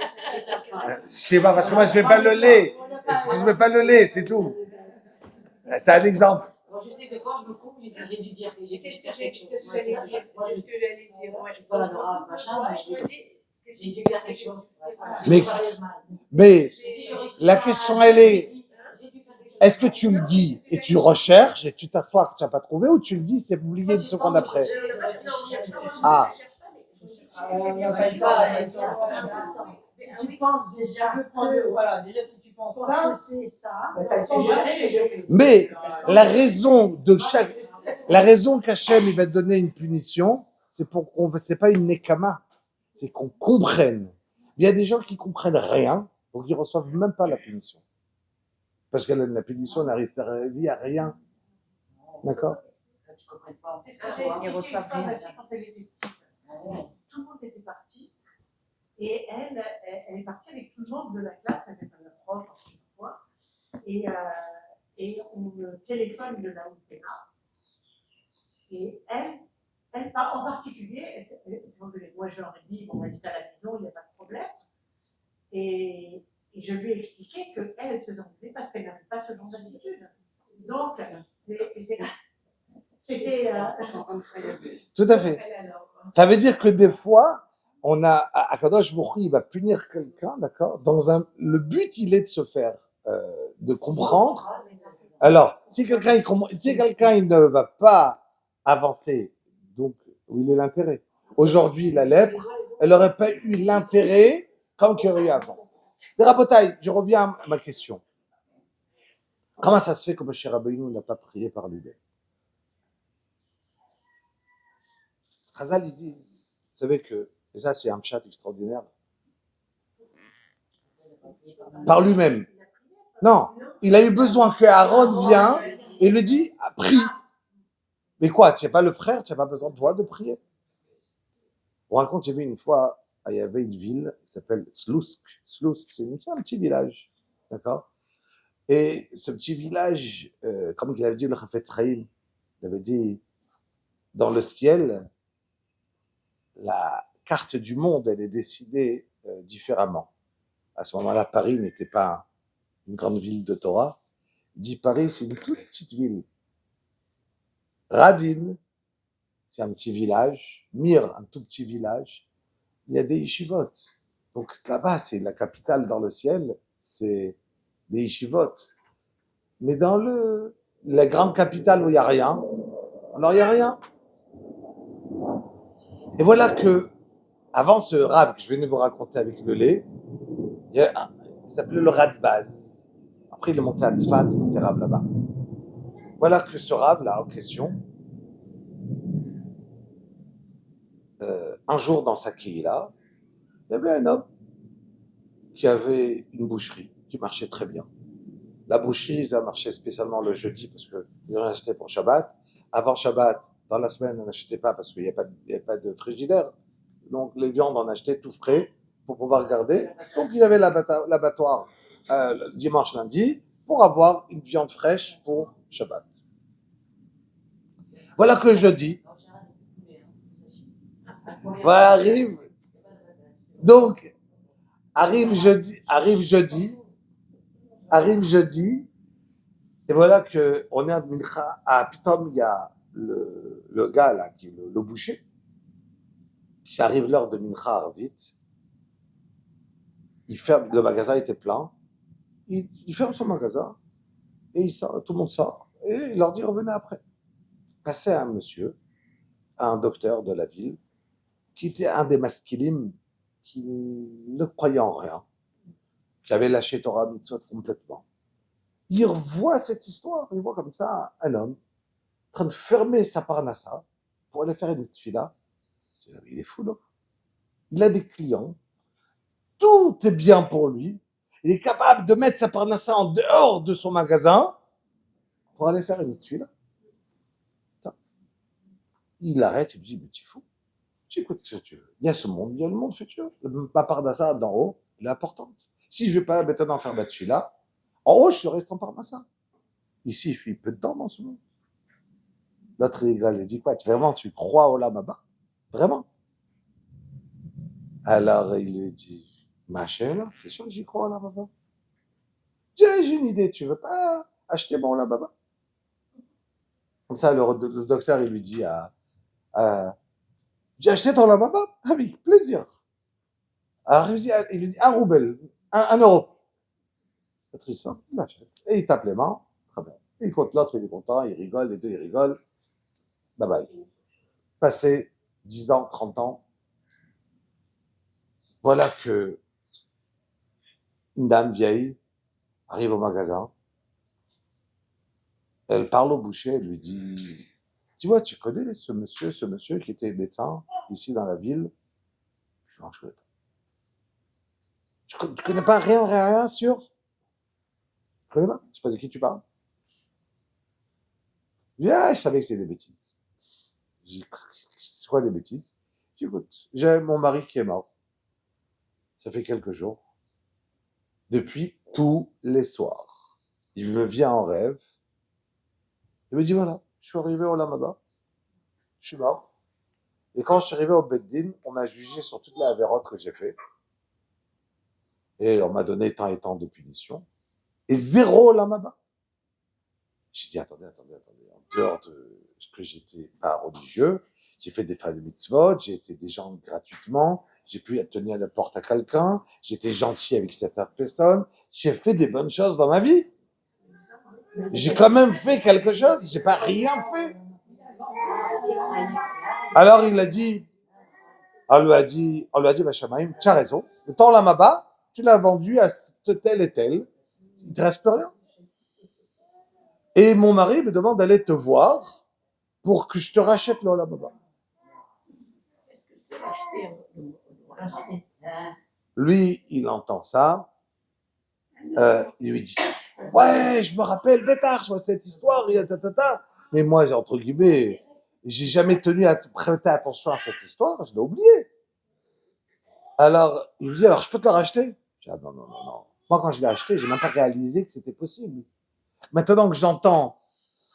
je sais pas parce que moi je fais pas le lait, je fais pas le lait, c'est tout. C'est un exemple. Bon, je sais que quand je me coupe, j'ai dû dire que j'ai dû faire quelque chose. C'est ce que j'allais dire. Moi, je Voilà, le machin, mais j'ai dû faire quelque chose. Mais la question elle est, est-ce que tu le dis et tu recherches et tu t'assois que tu n'as pas trouvé ou tu le dis c'est oublié une seconde après? Ah. Si tu penses déjà, voilà, déjà si tu penses ça, c'est ça. Mais la raison qu'Hachem il va te donner une punition, c'est pas une nekama, c'est qu'on comprenne. Il y a des gens qui comprennent rien, donc ils reçoivent même pas la punition. Parce que la punition n'arrive à rien. D'accord? ils reçoivent rien. Quand elle était petite, tout le monde était parti. Et elle est partie avec tout le monde de la classe, avec un prof, je sais pas quoi. Et on me téléphone de la Oupéna. Et elle en particulier, moi je leur ai dit, on habite à la maison, il n'y a pas de problème. Et je lui ai expliqué qu'elle, elle se demandait parce qu'elle n'avait pas ce genre d'habitude. Donc, c'était. Tout à fait. Ça veut dire que des fois, on a Akadosh Baruch Hu, il va punir quelqu'un, d'accord. Le but, il est de se faire, de comprendre. Alors, si quelqu'un il ne va pas avancer, donc où il est l'intérêt? Aujourd'hui, la lèpre, elle n'aurait pas eu l'intérêt comme qu'il y aurait eu avant. Mais Rabotai, je reviens à ma question. Comment ça se fait que Moshe Rabbeinu n'a pas prié par lui-même? Chazal, ils disent, vous savez que, et ça c'est un chat extraordinaire, par lui-même. Non, il a eu besoin que Aaron vienne et lui dit, prie. Mais quoi, tu n'es pas le frère, tu n'as pas besoin de toi de prier. On raconte, il y avait une fois, il y avait une ville qui s'appelle Slousk. Slousk, c'est un petit village, d'accord? Et ce petit village, comme il avait dit le Chafetz Chaim, il avait dit, dans le ciel, la carte du monde, elle est décidée différemment. À ce moment-là, Paris n'était pas une grande ville de Torah. Il dit Paris, c'est une toute petite ville. Radin, c'est un petit village. Mir, un tout petit village. Il y a des yeshivot. Donc là-bas, c'est la capitale dans le ciel, c'est des yeshivot. Mais dans la grande capitale où il n'y a rien, alors il n'y a rien. Et voilà que, avant ce rave que je venais vous raconter avec le lait, il s'appelait le Radbaz. Après, il est monté à Tzfat, il était rave là-bas. Voilà que ce rave là en question, un jour dans sa là, il y avait un homme qui avait une boucherie qui marchait très bien. La boucherie, ça marchait spécialement le jeudi parce qu'il en achetait pour Shabbat. Avant Shabbat, dans la semaine, on n'achetait pas parce qu'il n'y avait pas de frigidaire. Donc les viandes, on achetait tout frais pour pouvoir garder. Donc il y avait l'abattoir dimanche, lundi pour avoir une viande fraîche pour Shabbat. Voilà que jeudi, voilà donc arrive jeudi, et voilà que on est à Mincha, à Pitom, il y a le gars là, qui est le boucher, qui arrive l'heure de Mincha vite, il ferme, le magasin était plein, il ferme son magasin, et il sort, tout le monde sort, et il leur dit revenez après. Passait un monsieur, un docteur de la ville, qui était un des maskilim qui ne croyait en rien, qui avait lâché Torah Mitzvot complètement. Il revoit cette histoire, il voit comme ça un homme en train de fermer sa parnassa pour aller faire une tefila. Il est fou, là. Il a des clients, tout est bien pour lui. Il est capable de mettre sa parnassa en dehors de son magasin pour aller faire une tefila. Il arrête, il me dit, mais tu es fou. Tu écoutes ce que tu veux. Il y a ce monde, il y a le monde futur. Ma parnassa d'en haut, elle est importante. Si je ne vais pas maintenant faire ma tefila, en haut, je serai sans parnassa. Ici, je suis peu de temps dans ce monde. L'autre, il dit quoi? Vraiment, tu crois au Lamaba? Vraiment? Alors, il lui dit, ma chère, c'est sûr que j'y crois au Lamaba. J'ai une idée, tu veux pas acheter mon Lamaba? Comme ça, le docteur, il lui dit, j'ai acheté ton Lamaba? Avec plaisir. Alors, il lui dit, un rouble, un euro. Patricia, il achète. Et il tape les mains, très bien. Il compte l'autre, il est content, il rigole, les deux, ils rigolent. Bye bye. Passé 10 ans, 30 ans, voilà que une dame vieille arrive au magasin, elle parle au boucher, elle lui dit, tu vois, tu connais ce monsieur qui était médecin ici dans la ville? Non, je connais pas. Tu connais pas rien sur? Je connais pas, je sais pas de qui tu parles. Je dis, je savais que c'était des bêtises. Je dis, c'est quoi des bêtises? Je dis, écoute, j'ai mon mari qui est mort. Ça fait quelques jours. Depuis tous les soirs. Il me vient en rêve. Il me dit, voilà, je suis arrivé au Lamaba. Je suis mort. Et quand je suis arrivé au Beddin, on m'a jugé sur toute la avérote que j'ai fait. Et on m'a donné tant et tant de punitions. Et zéro Lamaba. J'ai dit, attendez. En dehors de ce que j'étais pas religieux, j'ai fait des fins de mitzvot, j'ai aidé des gens gratuitement, j'ai pu tenir la porte à quelqu'un, j'étais gentil avec cette personne, j'ai fait des bonnes choses dans ma vie. J'ai quand même fait quelque chose, j'ai pas rien fait. Alors il a dit, on lui a dit, Bachamaïm, tu as raison, le temps Lamaba, tu l'as vendu à tel et tel, il te reste plus rien. Et mon mari me demande d'aller te voir pour que je te rachète le Lamaba. Est-ce que c'est racheter? Lui, il entend ça, il lui dit, ouais, je me rappelle, bêtard, je vois cette histoire, mais moi, entre guillemets, j'ai jamais tenu à prêter attention à cette histoire, je l'ai oublié. Alors, il lui dit, alors je peux te le racheter? Je dis, non. Moi, quand je l'ai acheté, j'ai même pas réalisé que c'était possible. Maintenant que j'entends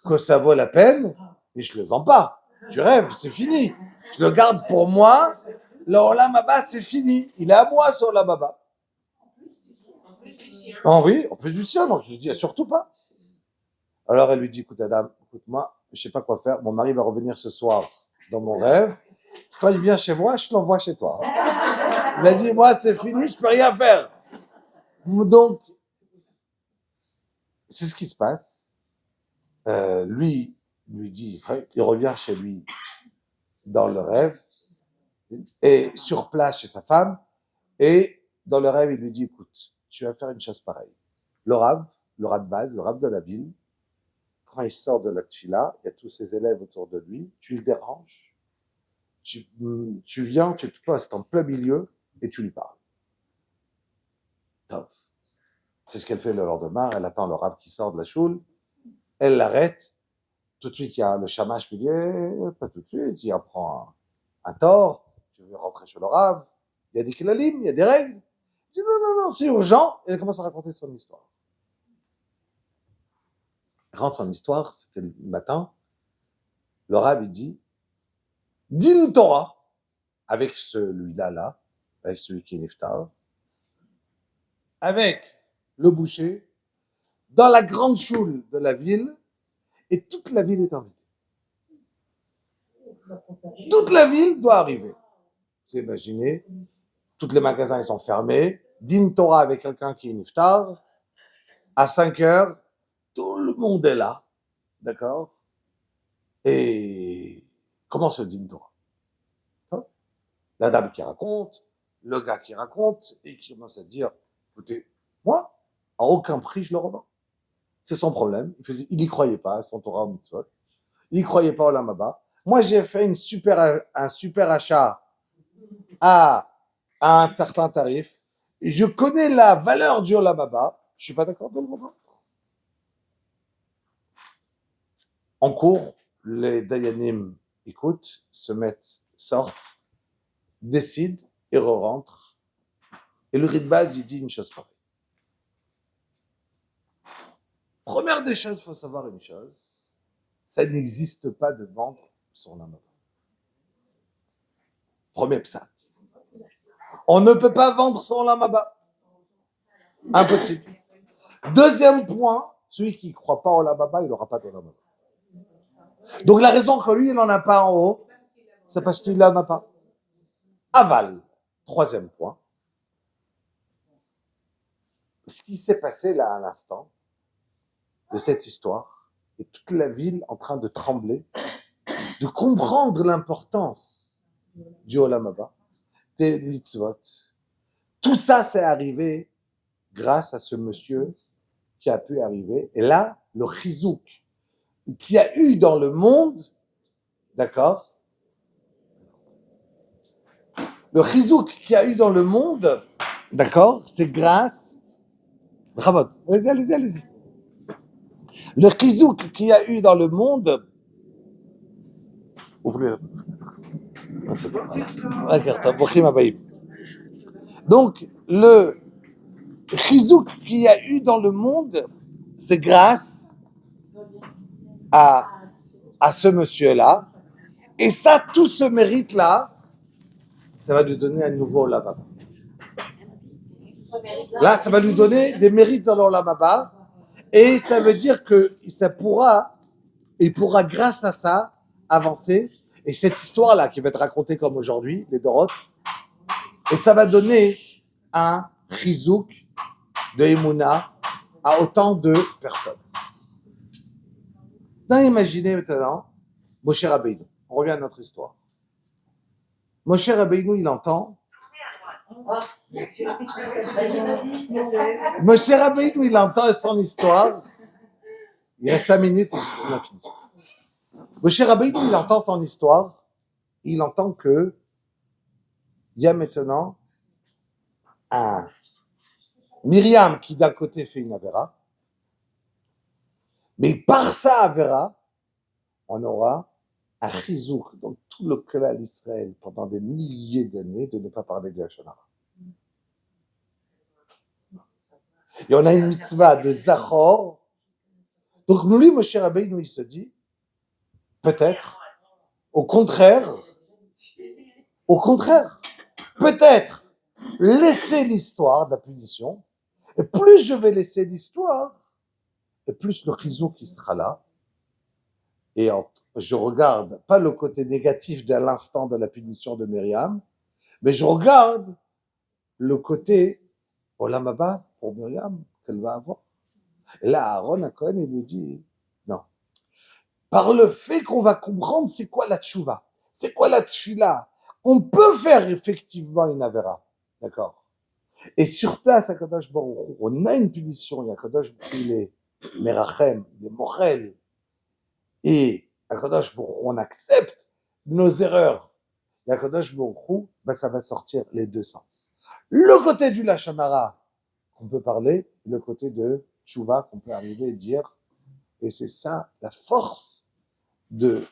que ça vaut la peine, mais je le vends pas. Tu rêves, c'est fini. Je le garde pour moi. Le Olamaba, c'est fini. Il est à moi, ce Olamaba. Ah oui, en plus du sien, donc je lui dis, surtout pas. Alors elle lui dit, écoute Adam, écoute-moi, je sais pas quoi faire, mon mari va revenir ce soir dans mon rêve, quand il vient chez moi, je l'envoie chez toi. Il a dit, moi c'est fini, je peux rien faire. Donc, c'est ce qui se passe. Lui dit, il revient chez lui dans le rêve, et sur place chez sa femme, et dans le rêve, il lui dit, écoute, tu vas faire une chose pareille. Le Rav de base, le Rav de la ville, quand il sort de la tfila, il y a tous ses élèves autour de lui, tu le déranges, tu viens, tu te postes en plein milieu et tu lui parles. Top. C'est ce qu'elle fait le lendemain, elle attend le rab qui sort de la choule, elle l'arrête, tout de suite il y a le shamash qui dit pas tout de suite, il apprend un tort, tu veux rentrer chez le rab, il y a des kilalim, il y a des règles. Il dit non, c'est urgent, et elle commence à raconter son histoire. Elle rentre son histoire, c'était le matin, le rab il dit Din Torah, avec celui-là, avec celui qui est niftar, avec le boucher, dans la grande choule de la ville, et toute la ville est invitée. Toute la ville doit arriver. Vous imaginez, tous les magasins ils sont fermés, Din Torah avec quelqu'un qui est niftar, à 5 heures, tout le monde est là, d'accord? Et comment se Din Torah? La dame qui raconte, le gars qui raconte, et qui commence à dire, écoutez, moi, à aucun prix, je le revends. C'est son problème. Il n'y croyait pas à son Torah au mitzvot. Il n'y croyait pas au Olam Haba. Moi, j'ai fait un super achat à un certain tarif. Je connais la valeur du Olam Haba. Je ne suis pas d'accord de le revendre. En cours, les Dayanim écoutent, se mettent, sortent, décident et re-rentrent. Et le Ritbaz, il dit une chose pareille. Première des choses, il faut savoir une chose, ça n'existe pas de vendre son Olam Haba. Premier psal. On ne peut pas vendre son Olam Haba. Impossible. Deuxième point, celui qui ne croit pas au Olam Haba, il n'aura pas de Olam Haba. Donc la raison que lui, il n'en a pas en haut, c'est parce qu'il n'en a pas. Aval. Troisième point. Ce qui s'est passé là à l'instant, de cette histoire, et toute la ville en train de trembler, de comprendre l'importance du Olam Haba, des mitzvot. Tout ça, c'est arrivé grâce à ce monsieur qui a pu arriver. Et là, le chizouk qu'il y a eu dans le monde, d'accord? Le chizouk qu'il y a eu dans le monde, d'accord? C'est grâce... Bravo, allez-y. Le chizouk qu'il y a eu dans le monde... Ouvrez. Ah, c'est bon, voilà. Donc, le chizouk qu'il y a eu dans le monde, c'est grâce à ce monsieur-là. Et ça, tout ce mérite-là, ça va lui donner un nouveau Olam Haba. Là, ça va lui donner des mérites dans l'Olam Haba. Et ça veut dire que il pourra grâce à ça avancer. Et cette histoire-là qui va être racontée comme aujourd'hui, les Dorot, et ça va donner un chizouk de Emouna à autant de personnes. Donc, imaginez maintenant Moshe Rabbeinu. On revient à notre histoire. Moshe Rabbeinu, il entend. Moshe Rabbeinu, il entend son histoire. Il y a 5 minutes, on a fini. Moshe Rabbeinu, il entend son histoire. Il entend que il y a maintenant un Myriam qui d'un côté fait une Avera, mais par sa Avera, on aura un chizouk dans tout le Klal d'Israël pendant des milliers d'années de ne pas parler de la Lashon Hara. Et on a une mitzvah de Zachor. Donc lui, Moshe Rabbeinu, il se dit, peut-être, au contraire, peut-être, laisser l'histoire de la punition, et plus je vais laisser l'histoire, et plus le chizouk qui sera là, et je regarde pas le côté négatif de l'instant de la punition de Myriam, mais je regarde le côté Olam Haba pour Myriam qu'elle va avoir. Et là, Aaron Cohen, il lui dit, non. Par le fait qu'on va comprendre c'est quoi la tchouva, c'est quoi la tfila, on peut faire effectivement une avera, d'accord? Et sur place, à Kadosh Baruch Hu, on a une punition, il y a Kadosh Baruch Hu, il est Merachem, il est Mochel, et Akadosh Baruch Hu, on accepte nos erreurs, et Akadosh Baruch Hu, ben ça va sortir les deux sens. Le côté du Lashon Hara qu'on peut parler, le côté de Tchouva qu'on peut arriver et dire, et c'est ça la force de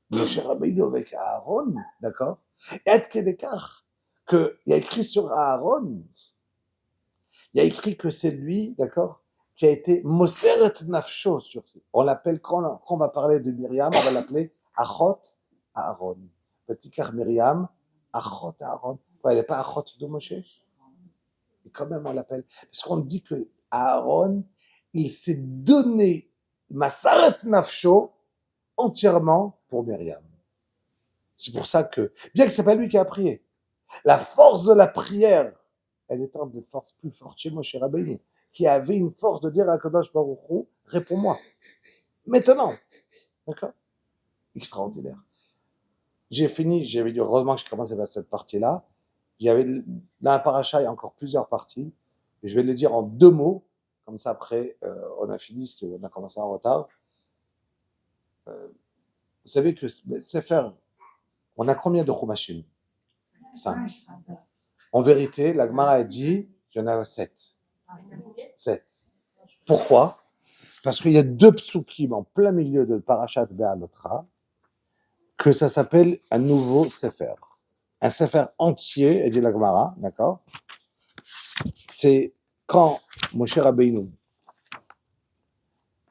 Moshe Rabbeinu avec Aaron, d'accord? Et à Kedekar, qu'il y a écrit sur Aaron, il y a écrit que c'est lui, d'accord, qui a été Moseret Nafsho sur ça. On l'appelle, quand on va parler de Myriam, on va l'appeler Achot Aaron. Petit car Myriam, Achot Aaron. Ouais, elle n'est pas Achot de Moshe. Et quand même, on l'appelle. Parce qu'on dit que Aaron, il s'est donné Masaret Nafsho entièrement pour Myriam. C'est pour ça que, bien que c'est pas lui qui a prié, la force de la prière, elle est une force plus forte chez Moshe Rabbeinu, qui avait une force de dire à Kadosh Baruch Hu, réponds-moi. Maintenant. D'accord? Extraordinaire. J'ai fini, j'avais dit, heureusement que j'ai commencé par cette partie-là. Il y avait, dans la paracha, il y a encore plusieurs parties. Et je vais le dire en 2 mots. Comme ça, après, on a fini, parce qu'on a commencé en retard. Vous savez que Sefer, on a combien de Chumashim? 5. En vérité, la Gemara a dit, il y en a 7. 7. Pourquoi? Parce qu'il y a 2 psukim en plein milieu de Parashat Be'alotra, que ça s'appelle un nouveau Sefer. Un Sefer entier, et dit la Gemara, d'accord? C'est quand Moshe Rabbeinu,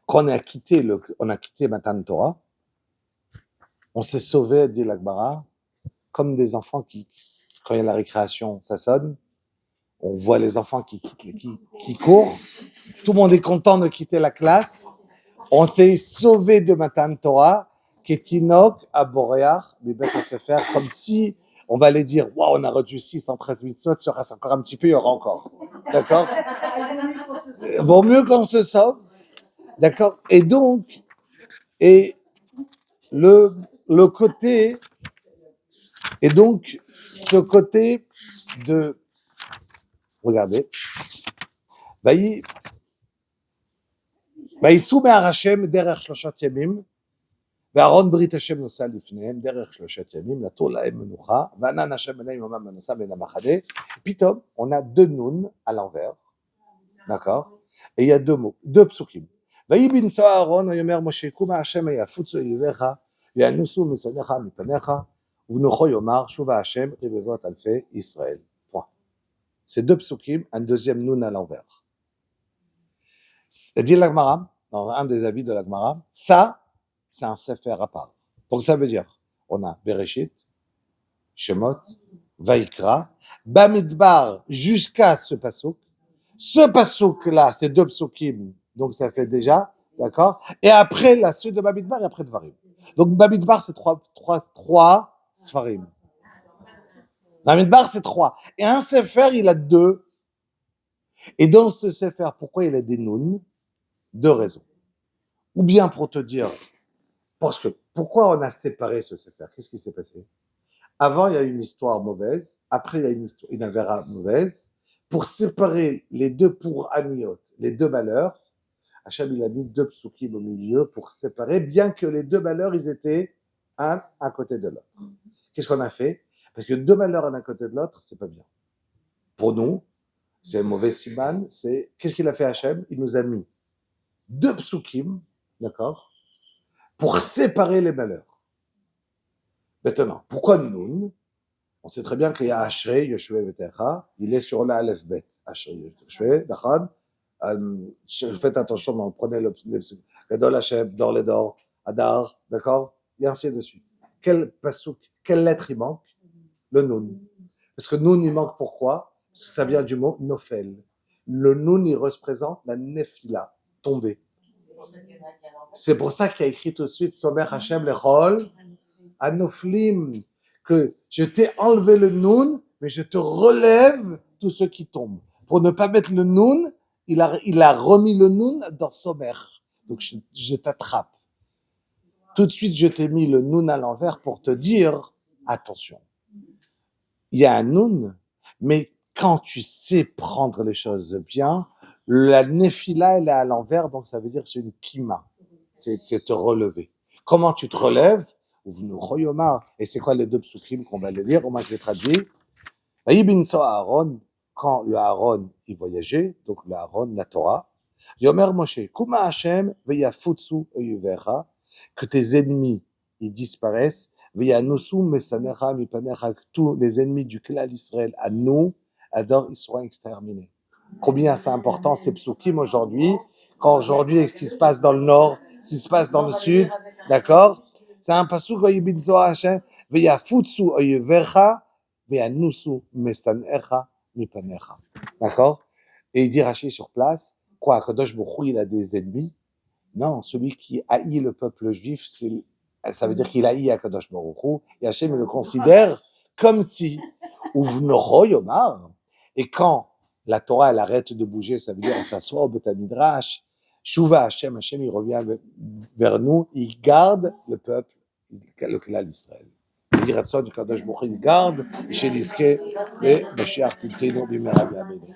quand on a quitté Matan Torah, on s'est sauvé, dit la Gemara, comme des enfants qui, quand il y a la récréation, ça sonne, on voit les enfants qui courent, tout le monde est content de quitter la classe, on s'est sauvé de Matan Torah, Ketinok, Aboreach, Bibet Sefer, comme si on va aller dire, waouh, on a reçu 613 mitzvot, il reste encore un petit peu, il y aura encore. D'accord? Vaut mieux qu'on se sauve. D'accord? Et donc, et le côté, et donc, ce côté de, regardez, ויסעו מהר השם דרך 3 ימים, ואהרון ברית השם נוסע לפניהם דרך 3 ימים, נטו להם מנוחה, וענן השם עליהם יומם ונשא בין המחנה. Pitom, on a 2 nun à l'envers, d'accord? Et il y a 2 mots, 2 psukim. ויהי בנשוא אהרון, ויאמר משה קומה השם יפוצו אויביך, וינוסו משונאיך מפניך, ובנוחו יאמר שובה השם רבבות אלפי ישראל. Point. C'est 2 psukim, un deuxième nun à l'envers. Dit la Gemara, dans un des avis de la Gemara, ça, c'est un sefer à part. Donc ça veut dire, on a Bereshit, Shemot, Vaikra, Bamidbar, jusqu'à ce passouk. Ce passouk-là, c'est 2 psukim, donc ça fait déjà, d'accord? Et après, la suite de Bamidbar et après Dvarim. Donc Bamidbar, c'est 3 sfarim. Bamidbar, c'est 3. Et un sefer, il a 2. Et dans ce sefer, pourquoi il a des nouns? 2 raisons. Ou bien pour te dire, parce que pourquoi on a séparé ce sefer? Qu'est-ce qui s'est passé? Avant, il y a une histoire mauvaise. Après, il y a une avéra mauvaise. Pour séparer les 2 pour Aniot, les 2 malheurs, Hachem, il a mis 2 psukim au milieu pour séparer, bien que les 2 malheurs, ils étaient un à côté de l'autre. Qu'est-ce qu'on a fait? Parce que 2 malheurs un à côté de l'autre, c'est pas bien. Pour nous, c'est un mauvais siman. Qu'est-ce qu'il a fait Hachem? Il nous a mis 2 psukim, d'accord, pour séparer les malheurs. Maintenant, pourquoi Nun? On sait très bien qu'il y a Ashrei, Yoshua Vetecha, il est sur la Aleph Bet. Ashrei, Yoshua, Dachad. Faites attention, on prenait le Gadol Hashem, Dor le Dor, Adar, d'accord? Et ainsi de suite. Quel pasuk, quelle lettre il manque? Le Nun. Parce que Nun, il manque pourquoi? Parce que ça vient du mot Nofel. Le Nun, il représente la Nefila, tombée. C'est pour ça qu'il y a écrit tout de suite Somer Hashem Lechol Anoflim, que je t'ai enlevé le Nun, mais je te relève tous ceux qui tombent. Pour ne pas mettre le Nun, il a remis le Nun dans Somer. Donc je t'attrape. Tout de suite, je t'ai mis le Nun à l'envers pour te dire, attention, il y a un Nun, mais quand tu sais prendre les choses bien, la Nefila, elle est à l'envers, donc ça veut dire que c'est une kima. C'est te relever. Comment tu te relèves? Et c'est quoi les deux psukim qu'on va les lire? Moi, je vais traduire. Aaron, quand le Aaron, il voyageait, donc le Aaron, la Torah, Yomer Moshe, Kuma Hashem, veyafutsu oyuvecha, que tes ennemis, ils disparaissent, veyanusu mesanecha mipanecha, que tous les ennemis du clan d'Israël, à nous, alors ils seront exterminés. Combien c'est important ces psukim aujourd'hui, quand aujourd'hui, ce qui se passe dans le nord, ce qui se passe dans le sud, d'accord? C'est un pasuk, veyibinzo Hashem, veyafutsu oyuvecha, veyanusu mesanecha mipanecha. D'accord? Et il dit Rashi sur place, quoi, Kadosh Baruch Hu, il a des ennemis? Non, celui qui haït le peuple juif, ça veut dire qu'il haït Kadosh Baruch Hu, et Hachem il le considère comme si, Uvnocho Yomar, et quand la Torah elle arrête de bouger, ça veut dire on s'assoit au Beth Midrash, Shuva Hachem, Hachem il revient vers nous, il garde le peuple, le clan d'Israël. יהי רצון הקדוש ברוך הוא יגרד, ושנזכה למשיח צדקנו במהרה בימינו.